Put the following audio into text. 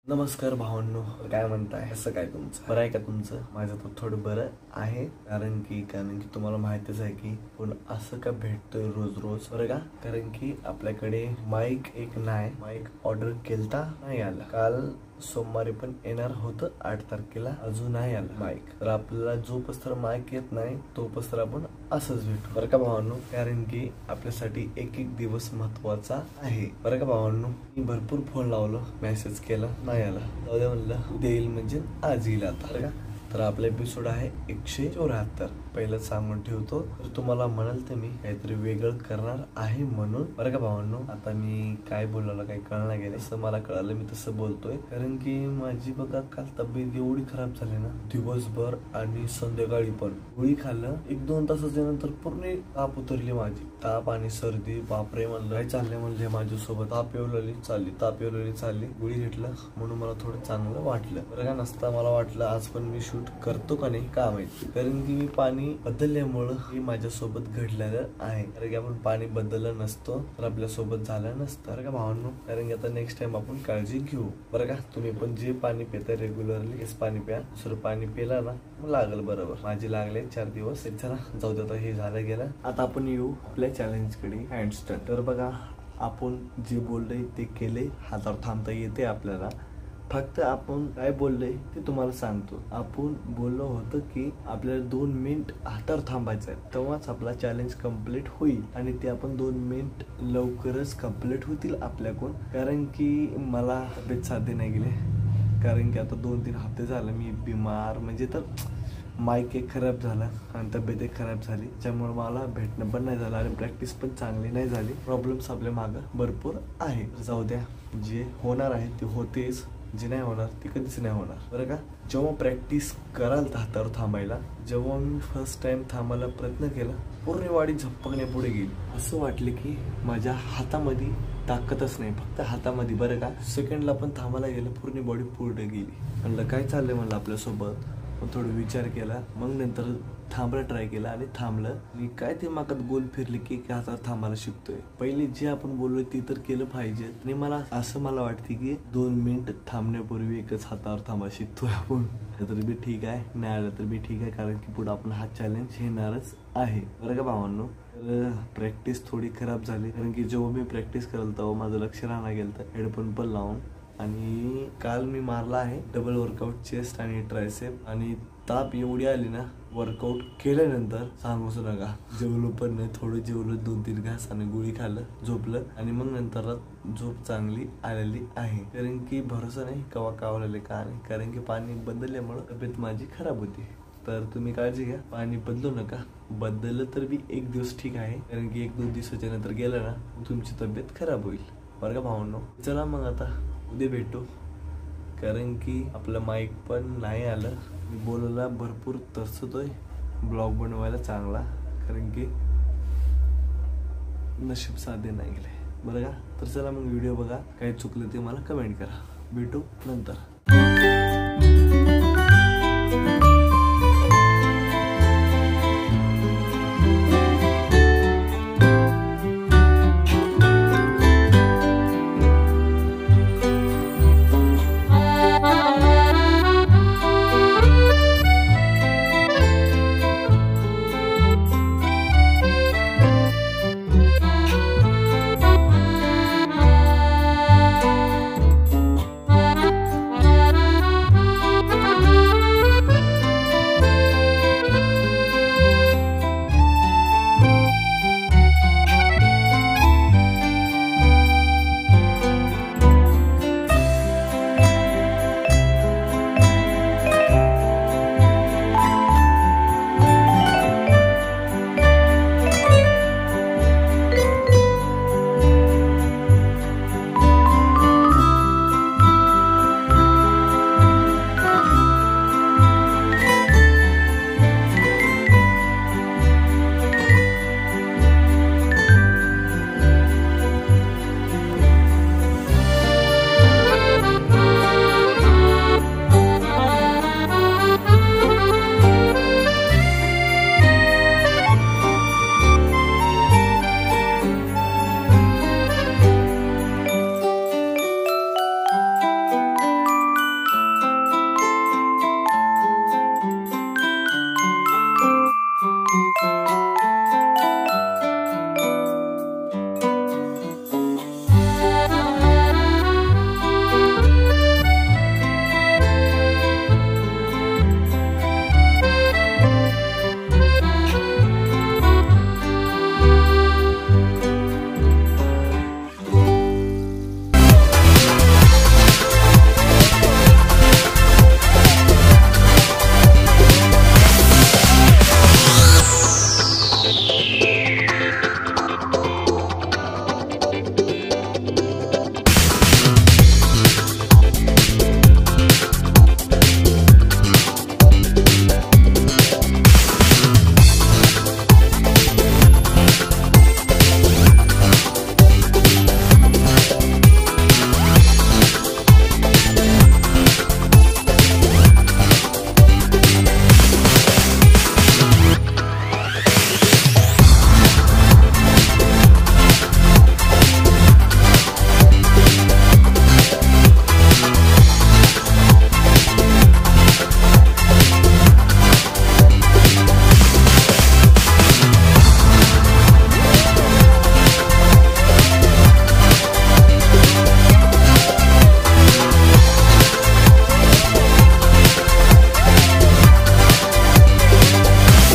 नमस्कार भावांनो, काय म्हणताय? कसं काय तुमचं? बरं आहे का तुमचं? माझं तर थोडं बरं आहे, कारण की तुम्हाला माहितीच आहे की पण असं का भेटतोय रोज रोज, बरं का? कारण की आपल्याकडे माईक एक नाही, माईक ऑर्डर केलता, नाही आला. काल सोमवारी पण येणार होतं 8 तारखेला, अजून नाही आला माईक. तर आपल्याला जो पस्तर माईक येत नाही तो पस्तर आपण असंच भेटू, बरं का भावांनो? कारण की आपल्यासाठी एक एक दिवस महत्वाचा आहे, बरं का भावांनो? मी भरपूर फोन लावलो, मेसेज केला, नाही आला. जाऊ दे म्हणलं, उद्या येईल म्हणजे आज येईल आता, बरं का? तर आपला एपिसोड आहे 174. पहिलं सांगून ठेवतो, तर तुम्हाला म्हणाल तर मी काहीतरी वेगळं करणार आहे म्हणून, बरं का भावांनो? आता मी काय बोलायला काही कळणार गेलं, असं मला कळालं, मी तसं बोलतोय. कारण की माझी बघा काल तब्येत एवढी खराब झाली ना, दिवसभर आणि संध्याकाळी पण गोळी खाल्लं, 1-2 तासाच्या नंतर पूर्ण ताप उतरली माझी. ताप आणि सर्दी, बापरे म्हणलं काय चाललंय म्हणले माझ्यासोबत. ताप येवलेली चालली, गोळी घेतलं म्हणून मला थोडं चांगलं वाटलं, बरं का? नसता मला वाटलं आज पण मी शूट करतो का नाही का माहिती. कारण की मी पाणी बदलल्यामुळं हे माझ्यासोबत घडलेलं आहे. कारण की आपण पाणी बदललं नसतो तर आपल्या सोबत झालं नसतं, बरं का भावांनो? कारण की आता नेक्स्ट टाइम आपण काळजी घेऊ, बरं का? तुम्ही पण जे पाणी पिताय रेग्युलरली हेच पाणी प्या. दुसरं पाणी पिला ना मग लागल बरोबर. माझे लागले 4 दिवस. चला जाऊ दे, आता हे झालं गेलं. आता आपण येऊ आपल्या चॅलेंज कडे, हँडस्टँड. तर बघा, आपण जे बोललोय ते केले. हातावर थांबता येते आपल्याला, फक्त आपण काय बोललोय ते तुम्हाला सांगतो. आपण बोललो होतं की आपल्याला 2 मिनिट हातावर थांबायचं आहे, तेव्हाच आपला चॅलेंज कम्प्लीट होईल. आणि ते आपण 2 मिनिट लवकरच कम्प्लीट होतील आपल्याकडून. कारण की मला तब्येत साध्य नाही गेले, कारण की आता 2-3 हफ्ते झाले मी बिमार, म्हणजे तर माईक एक खराब झाला आणि तब्येत एक खराब झाली, त्यामुळे मला भेटणं पण नाही झालं आणि प्रॅक्टिस पण चांगली नाही झाली. प्रॉब्लेम्स आपल्या मागं भरपूर आहे. जाऊ द्या, जे होणार आहे ते होतेच, जे नाही होणार ते कधीच नाही होणार, बरं का? जेव्हा प्रॅक्टिस कराल हातावर थांबायला, जेव्हा मी फर्स्ट टाइम थांबायला प्रयत्न केला, पूर्ण वाडी झप्पकने पुढे गेली. असं वाटलं की माझ्या हातामध्ये ताकदच नाही, फक्त हातामध्ये, बरं का? सेकंडला पण थांबायला गेलं, पूर्ण बॉडी पुढे गेली. म्हणलं काय चाललंय म्हणलं आपल्यासोबत. मग थोडं विचार केला, मग नंतर थांबायला ट्राय केला आणि थांबलं. आणि काय ते मागत गोल फिरले की हातावर थांबायला शिकतोय. पहिले जे आपण बोललोय ते तर केलं पाहिजे. आणि मला वाटते की 2 मिनिट थांबण्यापूर्वी एकच हातावर थांबा शिकतोय आपण. तर बी ठीक आहे, नाही आलं तर बी ठीक आहे, कारण की पुढे आपण हा चॅलेंज येणारच आहे, बरं का भावांनो? तर प्रॅक्टिस थोडी खराब झाली, कारण की जेव्हा मी प्रॅक्टिस करत तेव्हा माझं लक्ष राहणार गेलं तर हेडफोन पण लावून. आणि काल मी मारला आहे डबल वर्कआउट, चेस्ट आणि ट्रायसेप. आणि ताप एवढी आली ना, वर्कआउट केल्यानंतर सांगूच नका. जेवलो पण नाही, थोडं जेवलं, 2-3 घास आणि गोळी खाल्लं, झोपलं. आणि मग नंतर झोप चांगली आलेली आहे. कारण की भरोसा नाही कवा कावलेले का नाही, कारण की पाणी बदलल्यामुळं तब्येत माझी खराब होती. तर तुम्ही काळजी घ्या, पाणी बदलू नका. बदललं तर बी 1 दिवस ठीक आहे, कारण की 1-2 दिवसाच्या नंतर गेलं ना तुमची तब्येत खराब होईल, बरं का भावांनो? चला मग आता उद्या भेटू, कारण की आपलं माईक पण नाही आलं. मी बोलायला भरपूर तरसतोय ब्लॉग बनवायला चांगला, कारण की नशीब साधे नाही गेले, बरं का? तर चला मग व्हिडिओ बघा, काय चुकलं ते मला कमेंट करा. भेटू नंतर.